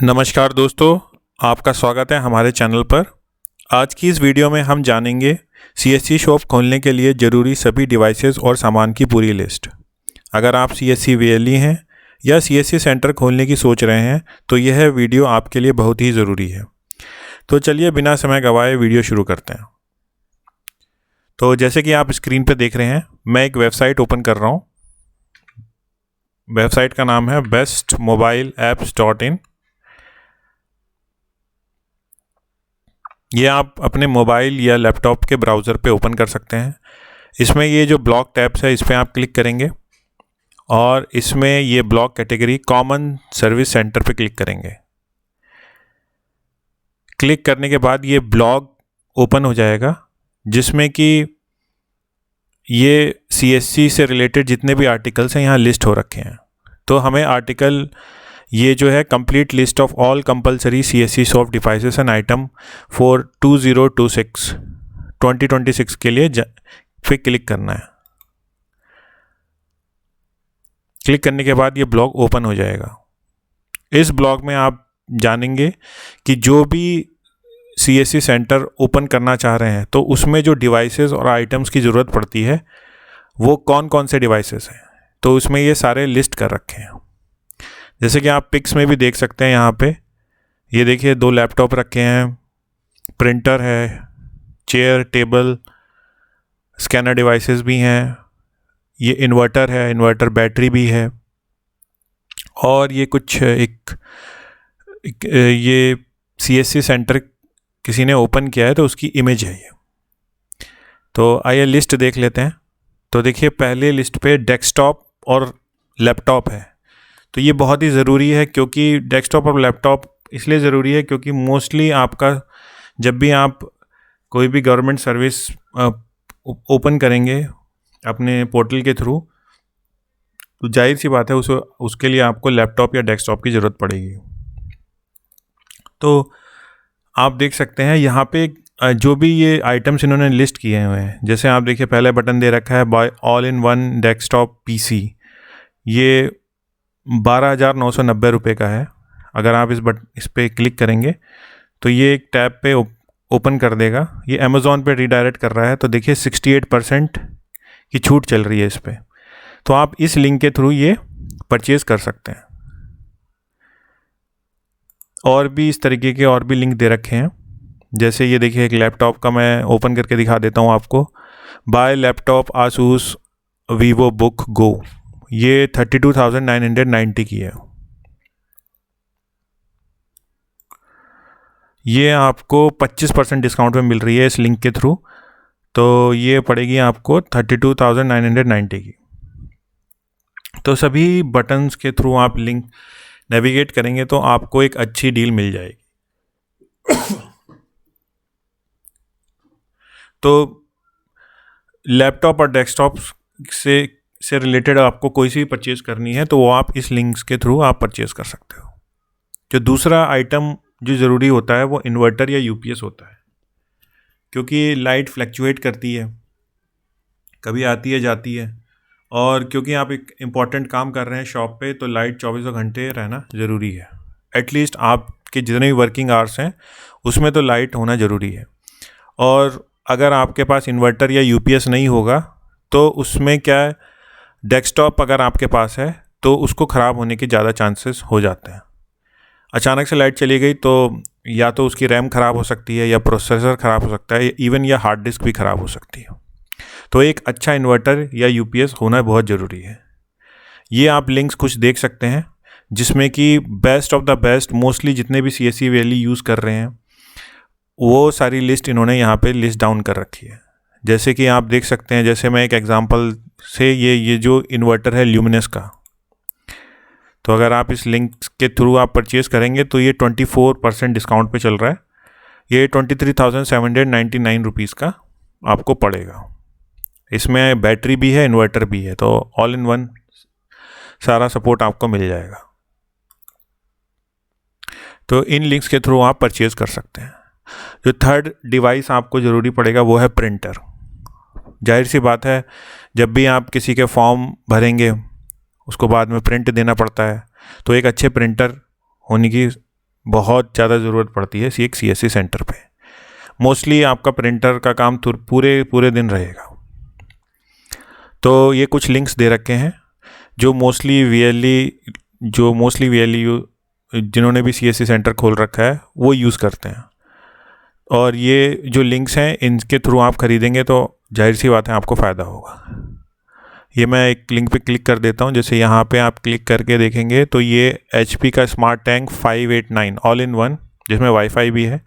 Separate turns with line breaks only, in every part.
नमस्कार दोस्तों, आपका स्वागत है हमारे चैनल पर। आज की इस वीडियो में हम जानेंगे CSC शॉप खोलने के लिए ज़रूरी सभी डिवाइसेस और सामान की पूरी लिस्ट। अगर आप CSC VLE हैं या CSC सेंटर खोलने की सोच रहे हैं तो यह वीडियो आपके लिए बहुत ही ज़रूरी है। तो चलिए बिना समय गंवाए वीडियो शुरू करते हैं। तो जैसे कि आप स्क्रीन पर देख रहे हैं, मैं एक वेबसाइट ओपन कर रहा हूँ। वेबसाइट का नाम है bestmobileapps.in। ये आप अपने मोबाइल या लैपटॉप के ब्राउज़र पे ओपन कर सकते हैं। इसमें ये जो ब्लॉक टैब्स है इस पर आप क्लिक करेंगे और इसमें ये block category common service centre पे क्लिक करेंगे। क्लिक करने के बाद ये ब्लॉग ओपन हो जाएगा जिसमें कि ये CSC से रिलेटेड जितने भी आर्टिकल्स हैं यहाँ लिस्ट हो रखे हैं। तो हमें आर्टिकल ये जो है complete list of all compulsory CSC soft devices and item for 2026 के लिए पे क्लिक करना है। क्लिक करने के बाद ये ब्लॉग ओपन हो जाएगा। इस ब्लॉग में आप जानेंगे कि जो भी CSC सेंटर ओपन करना चाह रहे हैं तो उसमें जो डिवाइसेस और आइटम्स की ज़रूरत पड़ती है वो कौन कौन से डिवाइसेस हैं। तो उसमें ये सारे लिस्ट कर रखे हैं। जैसे कि आप पिक्स में भी देख सकते हैं, यहाँ पे ये देखिए 2 लैपटॉप रखे हैं, प्रिंटर है, चेयर, टेबल, स्कैनर डिवाइसेस भी हैं, ये इन्वर्टर है, इन्वर्टर बैटरी भी है, और ये कुछ एक ये CSC सेंटर किसी ने ओपन किया है तो उसकी इमेज है ये। तो आइए लिस्ट देख लेते हैं। तो देखिए पहले लिस्ट पे डेस्कटॉप और लैपटॉप है। तो ये बहुत ही ज़रूरी है, क्योंकि डेस्कटॉप और लैपटॉप इसलिए ज़रूरी है क्योंकि मोस्टली आपका जब भी आप कोई भी गवर्नमेंट सर्विस ओपन करेंगे अपने पोर्टल के थ्रू, तो जाहिर सी बात है उसके लिए आपको लैपटॉप या डेस्कटॉप की ज़रूरत पड़ेगी। तो आप देख सकते हैं यहाँ पे जो भी ये आइटम्स इन्होंने लिस्ट किए हुए हैं, जैसे आप देखिए पहले बटन दे रखा है buy all in one desktop PC। ये 12,990 रुपये का है। अगर आप इस पर क्लिक करेंगे तो ये एक टैब पे ओपन कर देगा। ये अमेज़ॉन पे रीडायरेक्ट कर रहा है। तो देखिए 68% की छूट चल रही है इस पर। तो आप इस लिंक के थ्रू ये परचेज़ कर सकते हैं। और भी इस तरीके के और भी लिंक दे रखे हैं। जैसे ये देखिए एक लैपटॉप का मैं ओपन करके दिखा देता हूँ आपको। Buy laptop Asus VivoBook Go, ये 32,990 की है। ये आपको 25% डिस्काउंट में मिल रही है इस लिंक के थ्रू। तो ये पड़ेगी आपको 32,990 की। तो सभी बटन्स के थ्रू आप लिंक नेविगेट करेंगे तो आपको एक अच्छी डील मिल जाएगी। तो लैपटॉप और डेस्कटॉप से रिलेटेड आपको कोई सी परचेज़ करनी है तो वो आप इस लिंक्स के थ्रू आप परचेज़ कर सकते हो। जो दूसरा आइटम जो ज़रूरी होता है वो इन्वर्टर या UPS होता है, क्योंकि लाइट फ्लैक्चुएट करती है, कभी आती है जाती है, और क्योंकि आप एक इम्पॉर्टेंट काम कर रहे हैं शॉप पे तो लाइट 24 घंटे रहना ज़रूरी है। एटलीस्ट आपके जितने भी वर्किंग आवर्स हैं उसमें तो लाइट होना ज़रूरी है। और अगर आपके पास इन्वर्टर या UPS नहीं होगा तो उसमें क्या है, डेस्कटॉप अगर आपके पास है तो उसको ख़राब होने के ज़्यादा चांसेस हो जाते हैं। अचानक से लाइट चली गई तो या तो उसकी रैम ख़राब हो सकती है, या प्रोसेसर ख़राब हो सकता है, इवन या हार्ड डिस्क भी ख़राब हो सकती है। तो एक अच्छा इन्वर्टर या UPS होना बहुत ज़रूरी है। ये आप लिंक्स कुछ देख सकते हैं जिसमें कि best of the best mostly जितने भी CSC VLE यूज़ कर रहे हैं वो सारी लिस्ट इन्होंने यहाँ पे लिस्ट डाउन कर रखी है। जैसे कि आप देख सकते हैं, जैसे मैं एक एग्जांपल से ये जो इन्वर्टर है ल्यूमिनस का, तो अगर आप इस लिंक के थ्रू आप परचेज़ करेंगे तो ये 24% डिस्काउंट पे चल रहा है। ये 23,799 रुपीज़ का आपको पड़ेगा। इसमें बैटरी भी है, इन्वर्टर भी है, तो ऑल इन वन सारा सपोर्ट आपको मिल जाएगा। तो इन लिंक्स के थ्रू आप परचेज़ कर सकते हैं। जो थर्ड डिवाइस आपको ज़रूरी पड़ेगा वो है प्रिंटर। जाहिर सी बात है, जब भी आप किसी के फॉर्म भरेंगे उसको बाद में प्रिंट देना पड़ता है, तो एक अच्छे प्रिंटर होने की बहुत ज़्यादा ज़रूरत पड़ती है एक CSC सेंटर पे। मोस्टली आपका प्रिंटर का काम पूरे दिन रहेगा। तो ये कुछ लिंक्स दे रखे हैं जो मोस्टली VLE जिन्होंने भी CSC सेंटर खोल रखा है वो यूज़ करते हैं। और ये जो लिंक्स हैं इनके थ्रू आप ख़रीदेंगे तो जाहिर सी बात है आपको फ़ायदा होगा। ये मैं एक लिंक पे क्लिक कर देता हूँ। जैसे यहाँ पे आप क्लिक करके देखेंगे तो ये HP का smart tank 589 all in one, जिसमें वाईफाई भी है,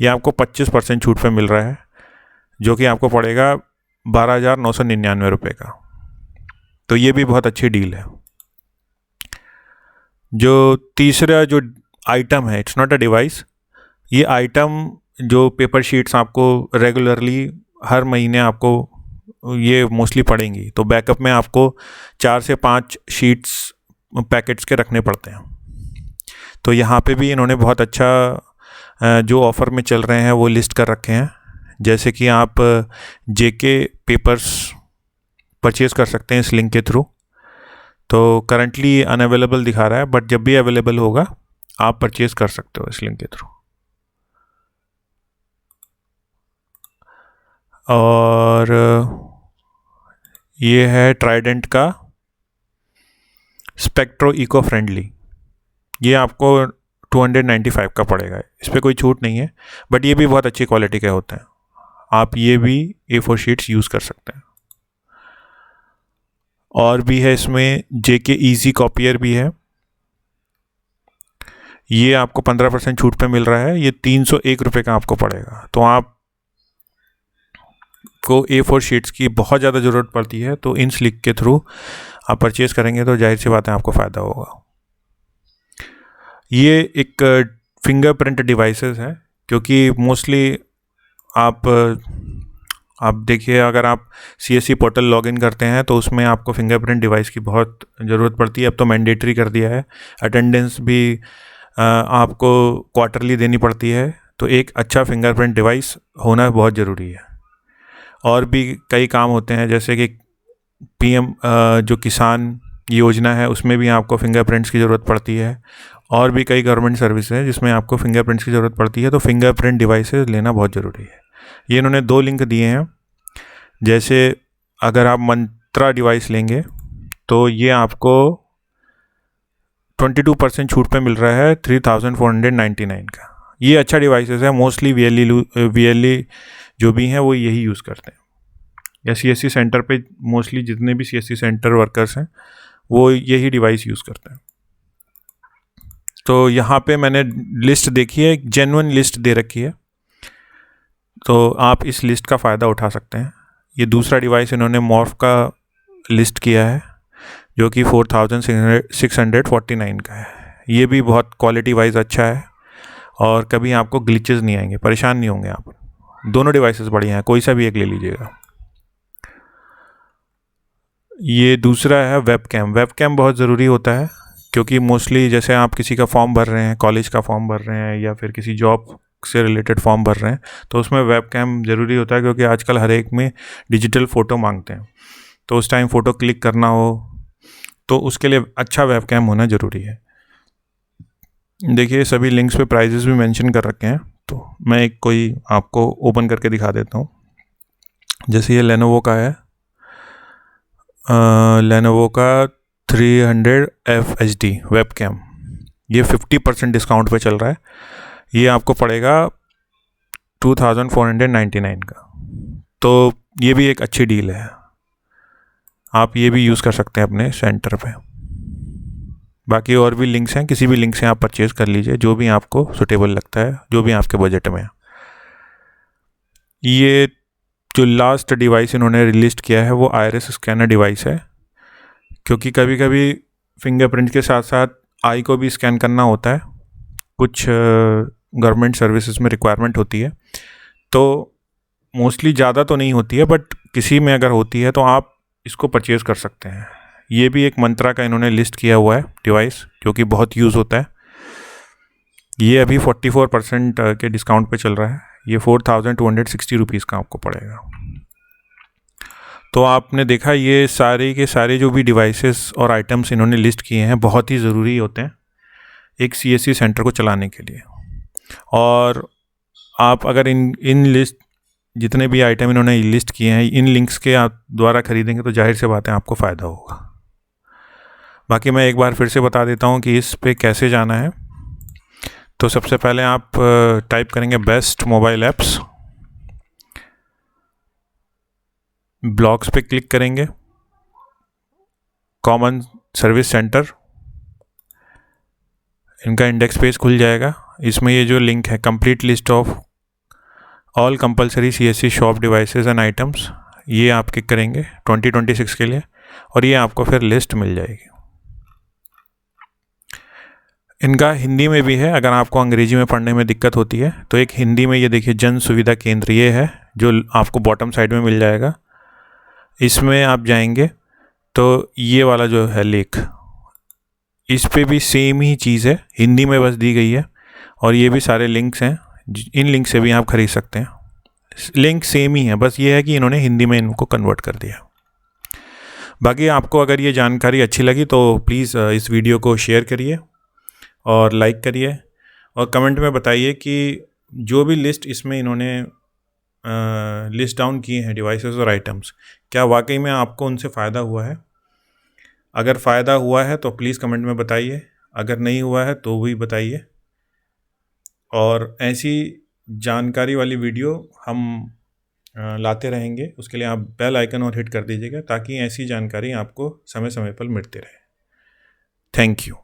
ये आपको 25% छूट पे मिल रहा है, जो कि आपको पड़ेगा 12,999 रुपये का। तो ये भी बहुत अच्छी डील है। जो तीसरा जो आइटम है, इट्स नॉट अ डिवाइस, ये आइटम जो पेपर शीट्स आपको रेगुलरली हर महीने आपको ये मोस्टली पड़ेंगी, तो बैकअप में आपको 4 से 5 शीट्स पैकेट्स के रखने पड़ते हैं। तो यहाँ पे भी इन्होंने बहुत अच्छा जो ऑफ़र में चल रहे हैं वो लिस्ट कर रखे हैं। जैसे कि आप JK पेपर्स परचेज़ कर सकते हैं इस लिंक के थ्रू। तो करंटली अनअवेलेबल दिखा रहा है, बट जब भी अवेलेबल होगा आप परचेज़ कर सकते हो इस लिंक के थ्रू। और ये है ट्राइडेंट का स्पेक्ट्रो इको फ्रेंडली, ये आपको 295 का पड़ेगा। इस पर कोई छूट नहीं है, बट ये भी बहुत अच्छी क्वालिटी के होते हैं। आप ये भी A4 शीट्स यूज़ कर सकते हैं। और भी है इसमें JK ईजी कॉपियर भी है, ये आपको 15% छूट पे मिल रहा है। ये 301 रुपये का आपको पड़ेगा। तो आप को A4 शीट्स की बहुत ज़्यादा ज़रूरत पड़ती है, तो इन लिंक के थ्रू आप परचेज़ करेंगे तो जाहिर सी बात है आपको फ़ायदा होगा। ये एक फिंगरप्रिंट डिवाइसेस है, क्योंकि मोस्टली आप देखिए, अगर आप CSC पोर्टल लॉगिन करते हैं तो उसमें आपको फिंगरप्रिंट डिवाइस की बहुत ज़रूरत पड़ती है। अब तो मैंडेटरी कर दिया है, अटेंडेंस भी आपको क्वार्टरली देनी पड़ती है, तो एक अच्छा फिंगरप्रिंट डिवाइस होना बहुत ज़रूरी है। और भी कई काम होते हैं, जैसे कि PM जो किसान योजना है उसमें भी आपको फिंगरप्रिंट्स की ज़रूरत पड़ती है। और भी कई गवर्नमेंट सर्विस है जिसमें आपको फिंगरप्रिंट्स की ज़रूरत पड़ती है, तो फिंगरप्रिंट डिवाइसेस लेना बहुत ज़रूरी है। ये इन्होंने 2 लिंक दिए हैं। जैसे अगर आप मंत्रा डिवाइस लेंगे तो ये आपको 22% छूट पे मिल रहा है 3,499 का। ये अच्छा डिवाइसेस है, मोस्टली VLE जो भी हैं वो यही यूज़ करते हैं, या CSC सेंटर पे मोस्टली जितने भी CSC सेंटर वर्कर्स हैं वो यही डिवाइस यूज़ करते हैं। तो यहाँ पे मैंने लिस्ट देखी है, एक जेन्युइन लिस्ट दे रखी है, तो आप इस लिस्ट का फ़ायदा उठा सकते हैं। ये दूसरा डिवाइस इन्होंने मॉर्फ का लिस्ट किया है, जो कि 4,649 का है। ये भी बहुत क्वालिटी वाइज अच्छा है, और कभी आपको ग्लिचेस नहीं आएंगे, परेशान नहीं होंगे आप। दोनों डिवाइसेस बढ़िया हैं, कोई सा भी एक ले लीजिएगा। ये दूसरा है वेबकैम बहुत ज़रूरी होता है, क्योंकि मोस्टली जैसे आप किसी का फॉर्म भर रहे हैं, कॉलेज का फॉर्म भर रहे हैं या फिर किसी जॉब से रिलेटेड फॉर्म भर रहे हैं, तो उसमें वेबकैम ज़रूरी होता है, क्योंकि आजकल हर एक में डिजिटल फ़ोटो मांगते हैं। तो उस टाइम फ़ोटो क्लिक करना हो तो उसके लिए अच्छा वेबकैम होना ज़रूरी है। देखिए सभी लिंक्स पे प्राइजेस भी मेंशन कर रखे हैं, तो मैं एक कोई आपको ओपन करके दिखा देता हूँ। जैसे ये लेनोवो का है, लेनोवो का 300 FHD वेबकैम, ये 50% डिस्काउंट पे चल रहा है। ये आपको पड़ेगा 2,499 का। तो ये भी एक अच्छी डील है, आप ये भी यूज़ कर सकते हैं अपने सेंटर पे। बाकी और भी लिंक्स हैं, किसी भी लिंक से आप परचेज़ कर लीजिए, जो भी आपको सुटेबल लगता है, जो भी आपके बजट में है। ये जो लास्ट डिवाइस इन्होंने रिलीज किया है वो आइरिस स्कैनर डिवाइस है, क्योंकि कभी कभी फिंगरप्रिंट के साथ साथ आई को भी स्कैन करना होता है, कुछ गवर्नमेंट सर्विसेज में रिक्वायरमेंट होती है। तो मोस्टली ज़्यादा तो नहीं होती है, बट किसी में अगर होती है तो आप इसको परचेज़ कर सकते हैं। ये भी एक मंत्रा का इन्होंने लिस्ट किया हुआ है डिवाइस, क्योंकि बहुत यूज़ होता है। ये अभी 44% के डिस्काउंट पे चल रहा है। ये 4,260 रुपीज़ का आपको पड़ेगा। तो आपने देखा ये सारे के सारे जो भी डिवाइसेस और आइटम्स इन्होंने लिस्ट किए हैं बहुत ही ज़रूरी होते हैं एक CSC सेंटर को चलाने के लिए। और आप अगर इन लिस्ट जितने भी आइटम इन्होंने लिस्ट किए हैं इन लिंक्स के आप द्वारा खरीदेंगे तो जाहिर सी बात है आपको फ़ायदा होगा। बाकी मैं एक बार फिर से बता देता हूँ कि इस पे कैसे जाना है। तो सबसे पहले आप टाइप करेंगे बेस्ट मोबाइल ऐप्स, ब्लॉग्स पे क्लिक करेंगे, कॉमन सर्विस सेंटर, इनका इंडेक्स पेज खुल जाएगा। इसमें ये जो लिंक है complete list of all compulsory CSC shop devices and items, ये आप क्लिक करेंगे 2026 के लिए और ये आपको फिर लिस्ट मिल जाएगी। इनका हिंदी में भी है, अगर आपको अंग्रेजी में पढ़ने में दिक्कत होती है तो एक हिंदी में ये देखिए जन सुविधा केंद्र ये है जो आपको बॉटम साइड में मिल जाएगा। इसमें आप जाएंगे तो ये वाला जो है लेख, इस पे भी सेम ही चीज़ है, हिंदी में बस दी गई है और ये भी सारे लिंक्स हैं, इन लिंक से भी आप खरीद सकते हैं। लिंक सेम ही है, बस ये है कि इन्होंने हिंदी में इनको कन्वर्ट कर दिया। बाकी आपको अगर ये जानकारी अच्छी लगी तो प्लीज़ इस वीडियो को शेयर करिए और लाइक करिए और कमेंट में बताइए कि जो भी लिस्ट इसमें इन्होंने लिस्ट डाउन किए हैं डिवाइसेस और आइटम्स, क्या वाकई में आपको उनसे फ़ायदा हुआ है। अगर फ़ायदा हुआ है तो प्लीज़ कमेंट में बताइए, अगर नहीं हुआ है तो भी बताइए। और ऐसी जानकारी वाली वीडियो हम लाते रहेंगे, उसके लिए आप बेल आइकन और हिट कर दीजिएगा ताकि ऐसी जानकारी आपको समय समय पर मिलती रहे। Thank you.